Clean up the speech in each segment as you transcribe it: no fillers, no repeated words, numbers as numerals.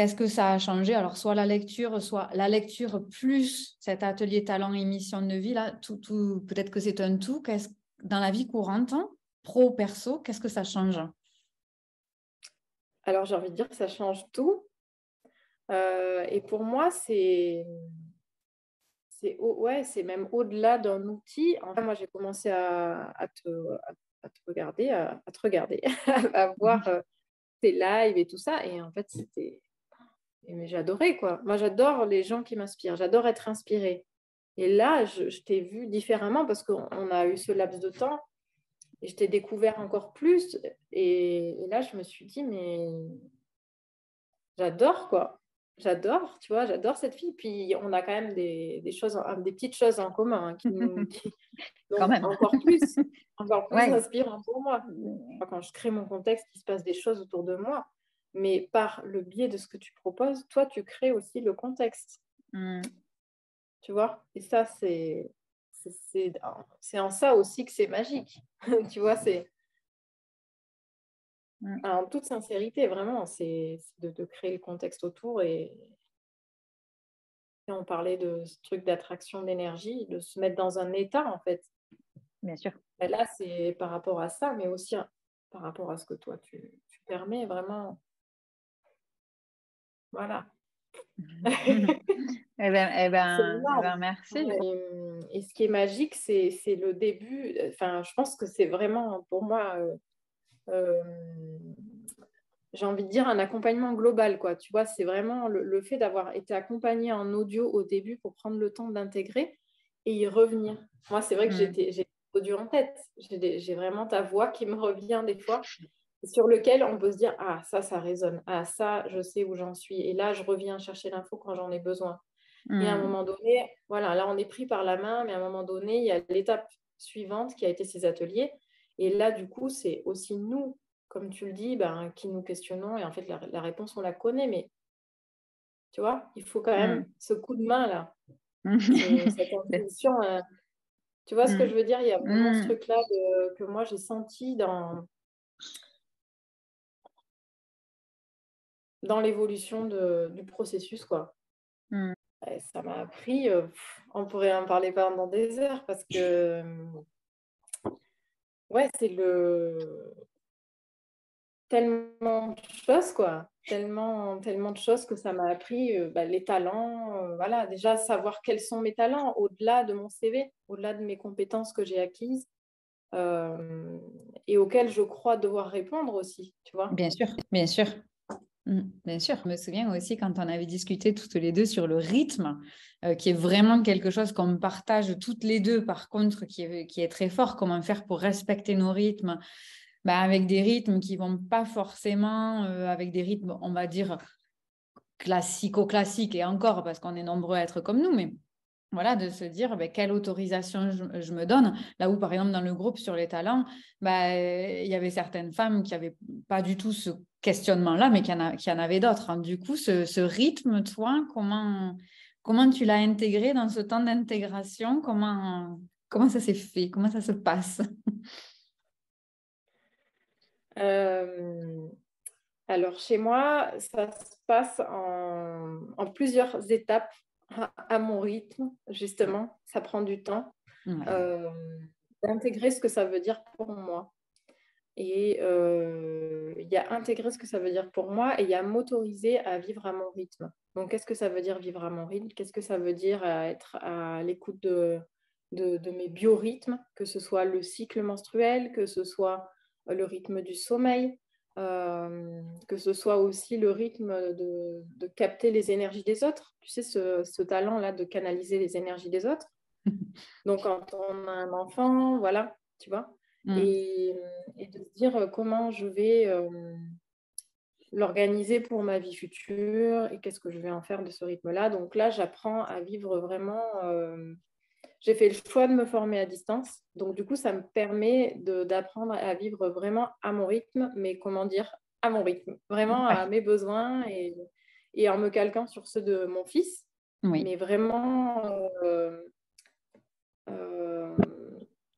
qu'est-ce que ça a changé? Alors, soit la lecture plus cet atelier talent et mission de vie, là, peut-être que c'est un tout. Dans la vie courante, pro, perso, qu'est-ce que ça change? Alors, j'ai envie de dire que ça change tout. Et pour moi, c'est même au-delà d'un outil. Enfin, moi, j'ai commencé à te regarder, à voir tes lives et tout ça. Et en fait, mais j'adorais, quoi. Moi, j'adore les gens qui m'inspirent. J'adore être inspirée. Et là, je t'ai vu différemment parce qu'on a eu ce laps de temps et je t'ai découvert encore plus. Et là, je me suis dit, mais j'adore, quoi. J'adore, tu vois, j'adore cette fille. Puis, on a quand même des petites choses en commun Quand donc même. encore plus Ouais. inspirant pour moi. Quand je crée mon contexte, il se passe des choses autour de moi. Mais par le biais de ce que tu proposes, toi, tu crées aussi le contexte. Tu vois? Et ça, c'est en ça aussi que c'est magique. Tu vois, en toute sincérité, vraiment, c'est de créer le contexte autour. Et on parlait de ce truc d'attraction d'énergie, de se mettre dans un état, en fait. Bien sûr. Et là, c'est par rapport à ça, mais aussi par rapport à ce que toi, tu permets vraiment. Voilà. C'est énorme. Merci. Et ce qui est magique, c'est le début. Enfin, je pense que c'est vraiment, pour moi, j'ai envie de dire un accompagnement global, quoi. Tu vois, c'est vraiment le fait d'avoir été accompagné en audio au début pour prendre le temps d'intégrer et y revenir. Moi, c'est vrai que j'ai audio en tête. J'ai vraiment ta voix qui me revient des fois, sur lequel on peut se dire, ah, ça résonne. Ah, ça, je sais où j'en suis. Et là, je reviens chercher l'info quand j'en ai besoin. Et à un moment donné, voilà, là, on est pris par la main, mais à un moment donné, il y a l'étape suivante qui a été ces ateliers. Et là, du coup, c'est aussi nous, comme tu le dis, qui nous questionnons. Et en fait, la réponse, on la connaît, mais tu vois, il faut quand même ce coup de main, là, cette intuition. Tu vois ce que je veux dire? Il y a vraiment ce truc-là que moi, j'ai senti dans l'évolution du processus, quoi. Et ça m'a appris, on pourrait en parler pendant des heures parce que, ouais, c'est tellement de choses, quoi. Tellement, tellement de choses que ça m'a appris, les talents, voilà, déjà savoir quels sont mes talents au-delà de mon CV, au-delà de mes compétences que j'ai acquises et auxquelles je crois devoir répondre aussi, tu vois. Bien sûr, bien sûr. Bien sûr, je me souviens aussi quand on avait discuté toutes les deux sur le rythme, qui est vraiment quelque chose qu'on partage toutes les deux, par contre, qui est très fort. Comment faire pour respecter nos rythmes, avec des rythmes qui vont pas forcément, avec des rythmes, on va dire, classico-classiques, et encore, parce qu'on est nombreux à être comme nous, mais voilà, de se dire quelle autorisation je me donne. Là où, par exemple, dans le groupe sur les talents, il y avait certaines femmes qui n'avaient pas du tout ce questionnement-là, mais qui en avaient d'autres, hein. Du coup, ce rythme, toi, comment tu l'as intégré dans ce temps d'intégration? Comment ça s'est fait? Comment ça se passe? Alors, chez moi, ça se passe en plusieurs étapes à mon rythme, justement. Ça prend du temps d'intégrer ce que ça veut dire pour moi. Et il y a intégrer ce que ça veut dire pour moi et il y a m'autoriser à vivre à mon rythme. Donc, qu'est-ce que ça veut dire vivre à mon rythme? Qu'est-ce que ça veut dire être à l'écoute de mes biorhythmes, que ce soit le cycle menstruel, que ce soit le rythme du sommeil, que ce soit aussi le rythme de capter les énergies des autres. Tu sais, ce talent-là de canaliser les énergies des autres. Donc, quand on a un enfant, voilà, tu vois. Et de se dire comment je vais l'organiser pour ma vie future et qu'est-ce que je vais en faire de ce rythme-là. Donc là, j'apprends à vivre vraiment. J'ai fait le choix de me former à distance. Donc du coup, ça me permet d'apprendre à vivre vraiment à mon rythme, mais comment dire, à mon rythme, vraiment à mes besoins et en me calquant sur ceux de mon fils. Oui. Mais vraiment,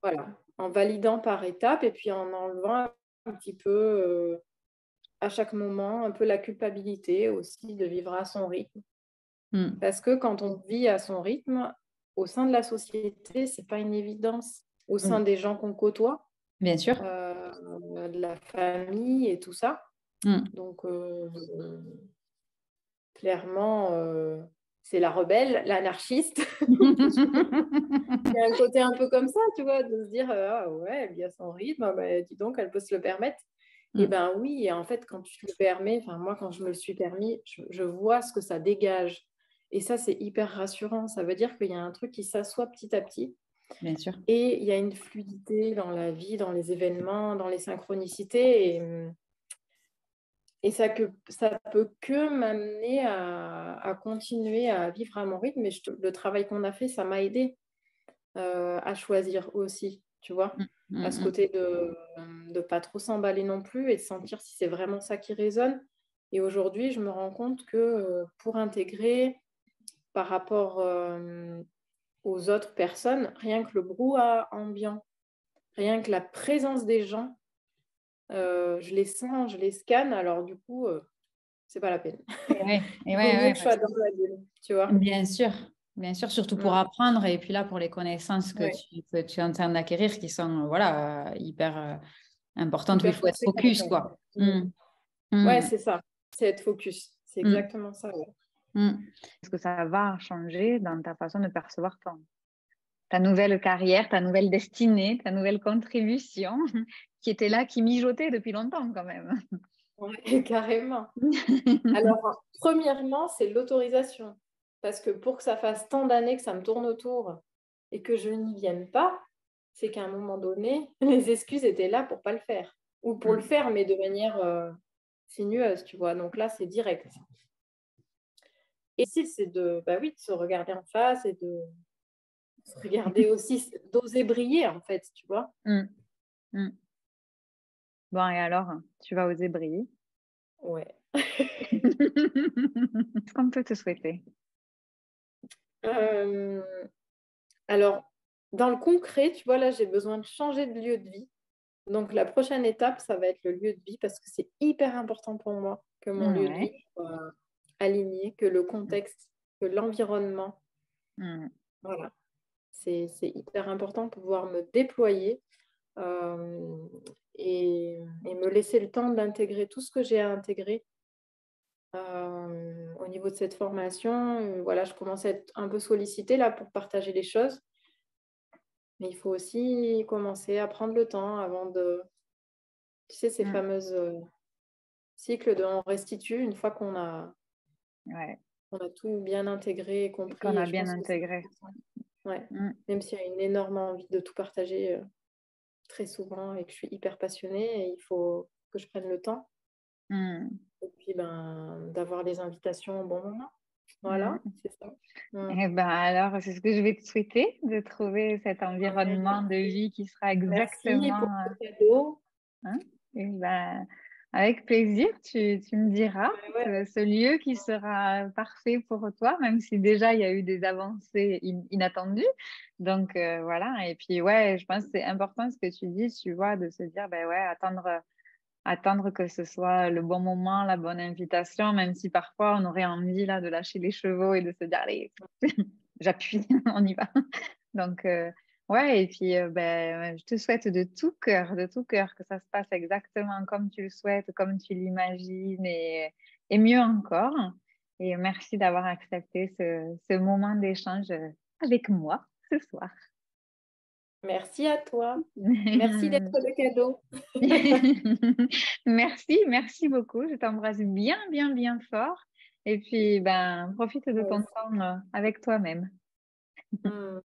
voilà, en validant par étapes et puis en enlevant un petit peu à chaque moment un peu la culpabilité aussi de vivre à son rythme. Parce que quand on vit à son rythme, au sein de la société, c'est pas une évidence. Au sein des gens qu'on côtoie, Bien sûr. de la famille et tout ça. Donc, clairement, c'est la rebelle, l'anarchiste. Il y a un côté un peu comme ça, tu vois, de se dire, ah ouais, elle vit à son rythme, bah, dis donc, elle peut se le permettre. Et ben oui, et en fait, quand tu te le permets, enfin moi, quand je me le suis permis, je vois ce que ça dégage. Et ça, c'est hyper rassurant. Ça veut dire qu'il y a un truc qui s'assoit petit à petit. Bien sûr. Et il y a une fluidité dans la vie, dans les événements, dans les synchronicités. Et ça peut que m'amener à continuer à vivre à mon rythme. Et le travail qu'on a fait, ça m'a aidé à choisir aussi, tu vois, à ce côté de ne pas trop s'emballer non plus et de sentir si c'est vraiment ça qui résonne. Et aujourd'hui, je me rends compte que pour intégrer par rapport aux autres personnes, rien que le brouhaha ambiant, rien que la présence des gens, je les sens, je les scanne, alors du coup, c'est pas la peine. Il vaut mieux que je sois dans la bulle, tu vois. Bien sûr, surtout pour apprendre et puis là pour les connaissances que tu es en train d'acquérir qui sont hyper importantes où il faut être focus, quoi. Ouais, c'est ça, c'est être focus, c'est exactement ça. Est-ce que ça va changer dans ta façon de percevoir ta nouvelle carrière, ta nouvelle destinée, ta nouvelle contribution qui était là, qui mijotait depuis longtemps quand même? Oui, carrément. Alors, premièrement, c'est l'autorisation. Parce que pour que ça fasse tant d'années que ça me tourne autour et que je n'y vienne pas, c'est qu'à un moment donné, les excuses étaient là pour ne pas le faire. Ou pour le faire, mais de manière sinueuse, tu vois. Donc là, c'est direct. Et si c'est de se regarder en face et de se regarder aussi, d'oser briller, en fait, tu vois. Bon, et alors, tu vas oser briller? Ouais. Qu'est-ce qu'on peut te souhaiter? Alors, dans le concret, tu vois, là, j'ai besoin de changer de lieu de vie. Donc, la prochaine étape, ça va être le lieu de vie parce que c'est hyper important pour moi que mon lieu de vie soit aligné, que le contexte, que l'environnement. Voilà. C'est hyper important pour pouvoir me déployer et me laisser le temps d'intégrer tout ce que j'ai à intégrer. Au niveau de cette formation, voilà, je commence à être un peu sollicitée là pour partager les choses. Mais il faut aussi commencer à prendre le temps avant de... Tu sais, ces fameuses cycles de on restitue une fois qu'on a tout bien intégré et compris. Qu'on a bien intégré. Ouais. Même s'il y a une énorme envie de tout partager très souvent et que je suis hyper passionnée, et il faut que je prenne le temps. Et puis, d'avoir les invitations au bon moment. Voilà, c'est ça. Eh ben, alors, c'est ce que je vais te souhaiter, de trouver cet environnement de vie qui sera exactement... Merci pour ce cadeau. Et ben, avec plaisir, tu me diras ce lieu qui sera parfait pour toi, même si déjà il y a eu des avancées inattendues. Donc voilà, et puis je pense que c'est important ce que tu dis, tu vois, de se dire, attendre que ce soit le bon moment, la bonne invitation, même si parfois on aurait envie là de lâcher les chevaux et de se dire, allez, j'appuie, on y va. Donc, et puis je te souhaite de tout cœur que ça se passe exactement comme tu le souhaites, comme tu l'imagines et mieux encore. Et merci d'avoir accepté ce moment d'échange avec moi ce soir. Merci à toi. Merci d'être le cadeau. Merci beaucoup. Je t'embrasse bien, bien, bien fort. Et puis, profite de ton temps avec toi-même.